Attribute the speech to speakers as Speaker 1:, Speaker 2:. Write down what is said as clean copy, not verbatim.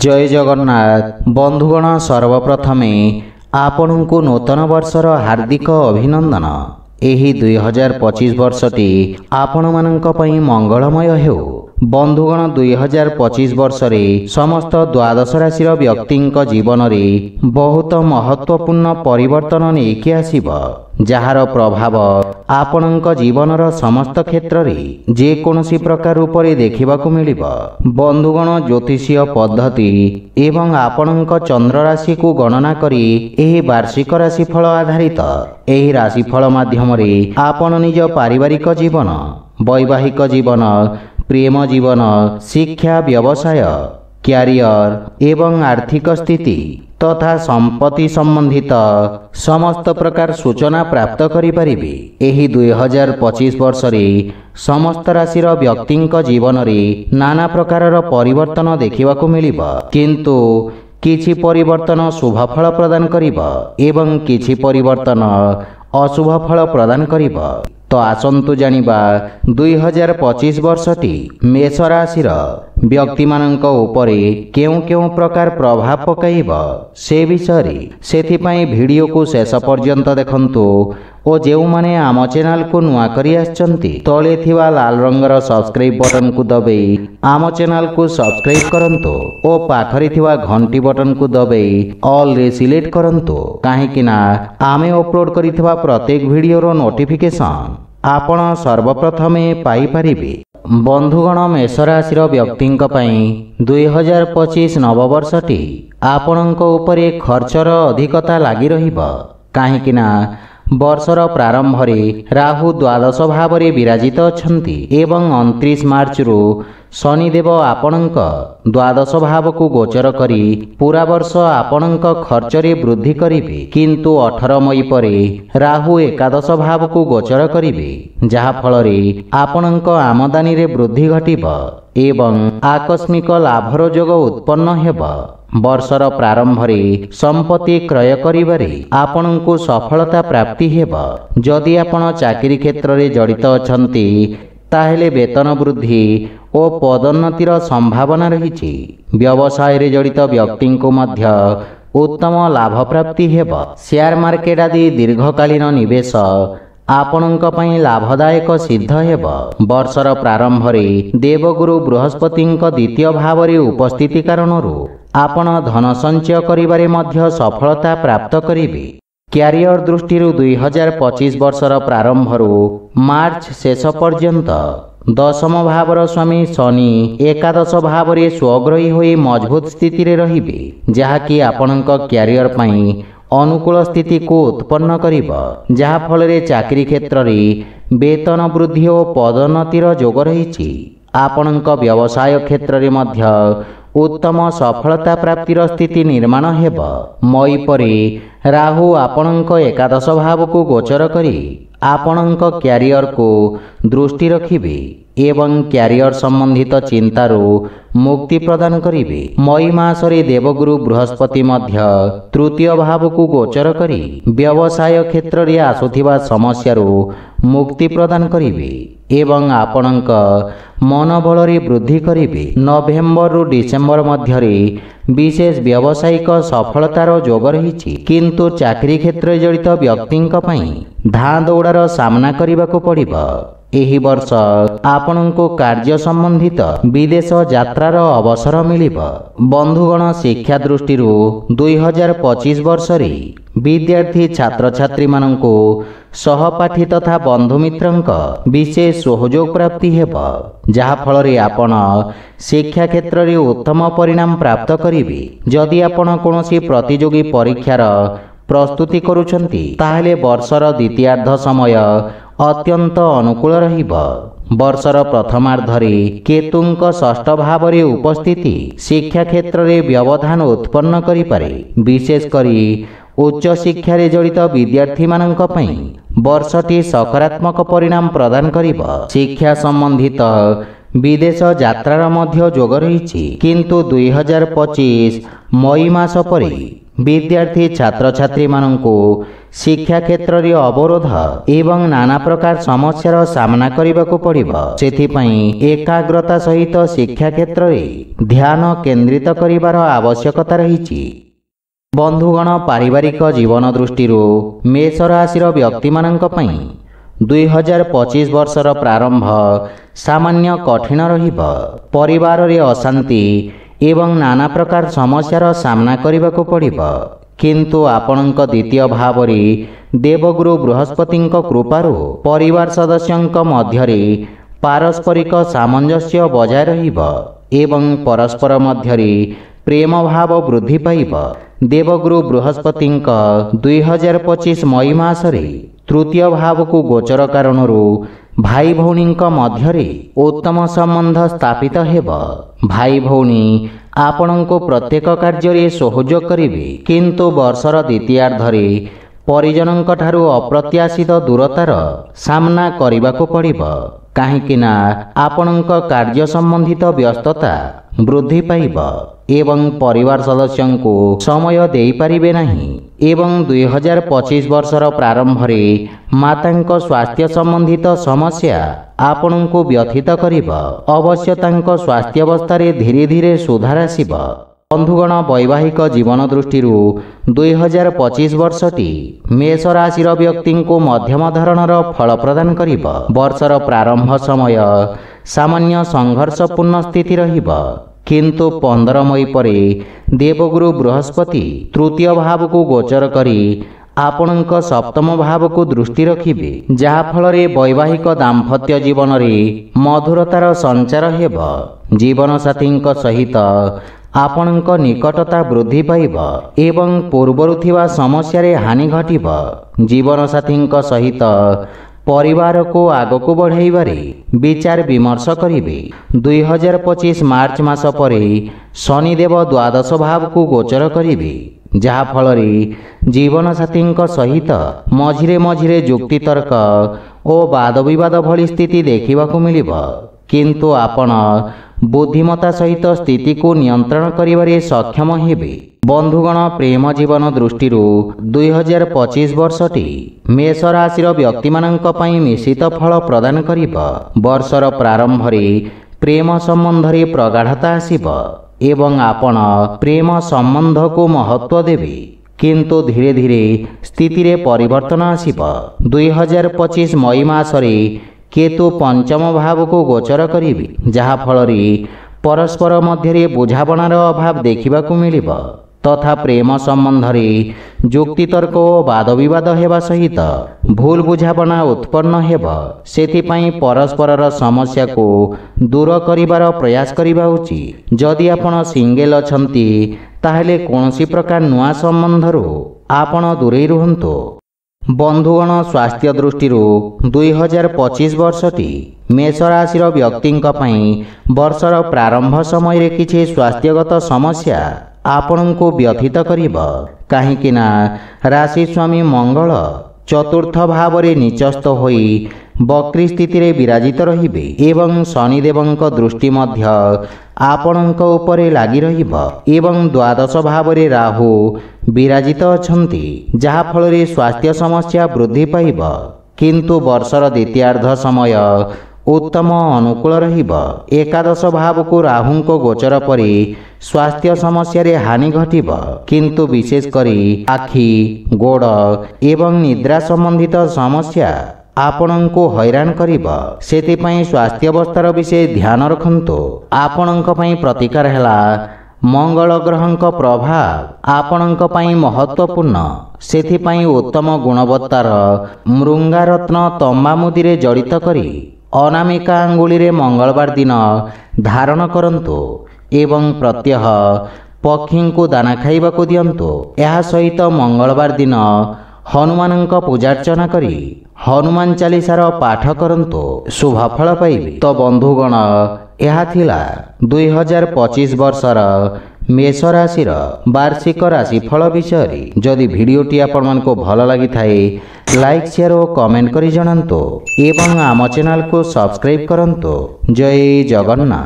Speaker 1: जय जगन्नाथ बंधुगण सर्वप्रथमे आपणको नूतन वर्षर हार्दिक अभिनंदन। एही 2025 वर्षटी आपण मानक पई मंगलमय हेउ। बंधुगण 2025 वर्षरे समस्त द्वादश राशिर व्यक्तिंक जीवन रे बहुत महत्वपूर्ण परिवर्तन नेकी आसीब, जार प्रभाव आपणक जीवनर समस्त क्षेत्र रे जे कोनोसी प्रकार उपरे देखिबाकू मिलिब। बंधुगण ज्योतिषीय पद्धति एवं आपणक चंद्र राशि को गणना करी एही वार्षिक राशिफल आधारित एही राशिफल माध्यम रे आपण निज पारिवारिक जीवन, वैवाहिक जीवन, प्रेम जीवन, शिक्षा, व्यवसाय, क्यारियर एवं आर्थिक स्थिति तथा संपत्ति संबंधित समस्त प्रकार सूचना प्राप्त करि परिबे। एही 2025 वर्ष रे समस्त राशिर व्यक्तिंक जीवन रे नाना प्रकारर परिवर्तन देखिबाकू मिलिब, किंतु किछि परिवर्तन शुभ फल प्रदान करिब एवं किछि परिवर्तन अशुभ फल प्रदान करिब। तो आसंतु जानिबा 2025 वर्षटी मेष राशिर व्यक्ति मानक उपरे केउ केउ प्रकार प्रभाव पकाइब से विषय सेथिपाई वीडियो को शेष पर्यंत देखंतु ओ जेउ माने आम चैनल को नुआ करी आछंती तळे थिबा लाल रंगर सब्सक्राइब बटन को दबाई आम चैनल को सब्सक्राइब करंतु ओ पाखरे थिबा घंटी बटन को दबाई ऑल रे सिलेक्ट करंतु, काहे कि ना आमे अपलोड करिथिबा प्रत्येक वीडियो रो नोटिफिकेशन आपण सर्वप्रथमे पाई परिबे। बंधुगण मेष राशिर व्यक्तिंक पई 2025 नववर्षटी आपणक उपरे खर्चर अधिकता लागि रहिब, काहे कि ना वर्षर प्रारंभ रे राहु द्वादश भाव रे विराजित अछंती एवं 29 मार्च रु शनिदेव आपणक द्वादश भाव को गोचर करी पूरा वर्ष आपणक खर्च रे वृद्धि करिवे, किंतु 18 मई परे राहु एकादश भाव को गोचर करिवे, जहा फल रे आपणक आमदानी रे वृद्धि घटिब एवं आकस्मिक लाभर योग उत्पन्न हेब। वर्षर प्रारंभ रे संपत्ति क्रय करिबारे आपणको सफलता प्राप्ति हेब। जदि आपण चाकरी क्षेत्र रे जड़ित अछंती ताहेले वेतन वृद्धि ओ पदोन्नतिर संभावना रहिछि। व्यवसाय रे जड़ित व्यक्ति को मध्य उत्तम लाभ प्राप्ति हेब। शेयर मार्केट आदि दीर्घकालीन निवेश आपणक पई लाभदायक सिद्ध हेब। वर्षर प्रारंभ रे देवगुरु बृहस्पतिंक द्वितीय भाव रे उपस्थिति कारणरू आपण धन संचय करिबारे मध्य सफलता प्राप्त करिवे। क्यारियर दृष्टि 2025 वर्षर प्रारंभरू मार्च शेष पर्यंत दशम भावर स्वामी शनि एकादश भाव रे स्वग्रही होई मजबूत स्थिति रे रहिबे, जहाँकि आपणक क्यारियर पई अनुकूल स्थिति को उत्पन्न करिब, जहा फल रे चाकरी क्षेत्र रे वेतन वृद्धि और पदोन्नतिर योग रहिछि। आपणक व्यवसाय क्षेत्र रे मध्य उत्तम सफलता प्राप्तिर स्थिति निर्माण हेब। मई परे राहु आपणक एकादश भाव को गोचर करी आपणक क्यारियर को दृष्टि रखिबे एवं क्यारियर संबंधित चिंतारू मुक्ति प्रदान करिवे। मई मासरे देवगुरु बृहस्पति मध्य तृतीय भाव को गोचर करी व्यवसाय क्षेत्र रे आसुथिबा समस्यारू मुक्ति प्रदान करिवे एवं आपणक मनोबल रे वृद्धि करिवे। नवेम्बर रु डिसेम्बर मध्य रे विशेष व्यावसायिक सफलतार योग रहिछि, किंतु चाकरी क्षेत्र जड़ित व्यक्तिंक पई धां दौड़ार सामना करिबाकू पड़िब। एही वर्ष आपणको कार्य संबंधित विदेश यात्रार अवसर मिलिब। बंधुगण शिक्षा दृष्टि 2025 वर्ष रे विद्यार्थी छात्र छात्री माननको सहपाठी तथा बंधु मित्रंक विशेष सहयोग प्राप्ति हेब, जहा फल रे आपण शिक्षा क्षेत्र रे उत्तम परिणाम प्राप्त करिवे। जदि आपण कोनोसी प्रतियोगी परीक्षार प्रस्तुति करूछंती ताहेले वर्षर द्वितीयार्ध समय अत्यंत अनुकूल रहिब। वर्षर प्रथमार्ध रे केतुंक षष्ठ भाव रे उपस्थिति शिक्षा क्षेत्र रे व्यवधान उत्पन्न करि पारे। विशेष करी उच्च शिक्षा रे जड़ित विद्यार्थी मानक पई वर्षटी सकारात्मक परिणाम प्रदान करिब। शिक्षा संबंधित विदेश यात्रार मध्य जोग रहिछि, किंतु 2025 मई मास परे विद्यार्थी छात्र छात्री मानंकु शिक्षा क्षेत्र रे अवरोध एवं नाना प्रकार समस्यार सामना करबाकू पड़िबो। सेथिपई एकाग्रता सहित शिक्षा क्षेत्र रे ध्यान केंद्रित करिवार आवश्यकता रहिछि। बंधुगण, पारिवारिक जीवन दृष्टि मेष राशि व्यक्ति मानंक पई 2025 वर्षर प्रारंभ सामान्य कठिन रहिबो। परिवार रे अशांति एवं नाना प्रकार समस्यार सामना करबाकू पड़िबो, किंतु आपणक द्वितीय भाव रे देवगुरु बृहस्पतिंक कृपारु परिवार सदस्यंक मध्यरे पारस्परिक सामंजस्य बजाय रहिबो एवं परस्पर मध्यरे प्रेम भाव वृद्धि पाइब। देवगुरु बृहस्पतिंक 2025 मई मासरे तृतीय भाव को गोचर कारणरू भाई भौणींक मध्यरे उत्तम संबंध स्थापित हेब। भाई भौणी आपणको प्रत्येक कार्य सहयोग करिवे, किंतु वर्षर द्वितीयार्धरे परिजनंक ठारू अप्रत्याशित दूरतार सामना करिबाकू पड़िब। काहीकिना आपणक कार्य संबंधित व्यस्तता वृद्धि पाइब एवं परिवार सदस्यंकु समय देई पारिबे नाही। एवं 2025 वर्षर प्रारंभ रे मातांक स्वास्थ्य संबंधित समस्या आपणको व्यथित करिब। अवश्य तांक स्वास्थ्य अवस्था रे धीरे धीरे सुधार आसिब। बंधुगण, वैवाहिक जीवन दृष्टि 2025 वर्षटी मेष राशि व्यक्ति को मध्यम धरणर फल प्रदान करिब। वर्षर प्रारंभ समय सामान्य संघर्षपूर्ण स्थिति रहिब, किंतु 15 मई परे देवगुरु बृहस्पति तृतीय भाव को गोचर करी आपणक सप्तम भाव को दृष्टि रखिबे, जहा फल रे वैवाहिक दाम्पत्य जीवन रे मधुरतार संचार हेब। जीवन साथींक सहित आपणक निकटता वृद्धि पाइब एवं पूर्वरु थिबा समस्या रे हानि घटिब। जीवन साथींक सहित परिवार को आगको बढ़ाइबारे विचार विमर्श करिवे। 2025 मार्च मास परे शनिदेव द्वादश भाव को गोचर करिवे, जहा फल रे जीवन साथींक सहित मझिरे मझिरे जुक्ति तर्क और वाद विवाद भली स्थिति देखिबाकू मिलिब, किंतु आपण बुद्धिमता सहित स्थिति को नियंत्रण करिबारे सक्षम हेबे। बंधुगण, प्रेम जीवन दृष्टि 2025 वर्षटी मेष राशि व्यक्ति मानंक पई मिश्रित फल प्रदान करिब। वर्षर प्रारंभ रे प्रेम संबंध रे प्रगाढ़ता आसिब एवं आपण प्रेम संबंध को महत्व देबे, किंतु धीरे धीरे स्थिति रे परिवर्तन आसिब। 2025 मई मासरे केतु पंचम भाव को गोचर करिवे, जहा फल रे परस्पर मध्य बुझाबणार अभाव देखिबाकू मिलिब तथा प्रेम संबंध रे जुक्ति तर्क और वाद विवाद हेबा सहित भूल बुझाबना उत्पन्न हेब। सेथिपई परस्परर समस्या को दूर करिवार प्रयास करिबा उचित। जदि आपण सिंगल अछंती ताहेले कोनोसी प्रकार नुआ संबंधरू आपण दूरे रुहंतो। बंधुगण, स्वास्थ्य दृष्टि 2025 वर्षटी मेष राशि व्यक्तिंक पई वर्षर प्रारंभ समय रे किछि स्वास्थ्यगत समस्या आपणको व्यथित करिब। काहीकिना राशि स्वामी मंगल चतुर्थ भाव रे निचस्थ होई बक्री स्थिति रे विराजित रहिबे एवं शनिदेवंक दृष्टि मध्य आपणक उपरे लागि रहिब एवं द्वादश भाव रे राहु विराजित अछंती, जहा फल रे स्वास्थ्य समस्या वृद्धि पाइब, किंतु वर्षर द्वितीयार्ध समय उत्तम अनुकूल रहिब। एकादश भाव को राहुंक गोचर परे स्वास्थ्य समस्या रे हानि घटिब, किंतु विशेष करी आखि, गोड़ एवं निद्रा संबंधित समस्या आपणको हैरान करिब। सेथिपई स्वास्थ्य अवस्थार विषय ध्यान रखंतु। आपणक पई प्रतिकार हेला मंगल ग्रहंक प्रभाव आपणक पई महत्वपूर्ण। सेथिपई उत्तम गुणवत्तार मृंगारत्न तंबा मुदिरे जड़ित करी अनामिका अंगुली रे मंगलवार दिन धारण करंतु एवं प्रत्यह पक्षी को दाना खाइबा को दियंतु। यह सहित मंगलवार दिन हनुमानंक पूजार्चना करी हनुमान चालीसार पाठ करंतु, शुभ फल पाइबे। तो बंधुगण, यह थिला 2025 वर्षर मेष राशि वार्षिक राशिफल विषय। जदि भिडियोटी आपण मानको भल लगी थाए लाइक, शेयर और कमेंट करी जणांतु एवं आम चैनल को सब्सक्राइब करंतु। जय जगन्नाथ।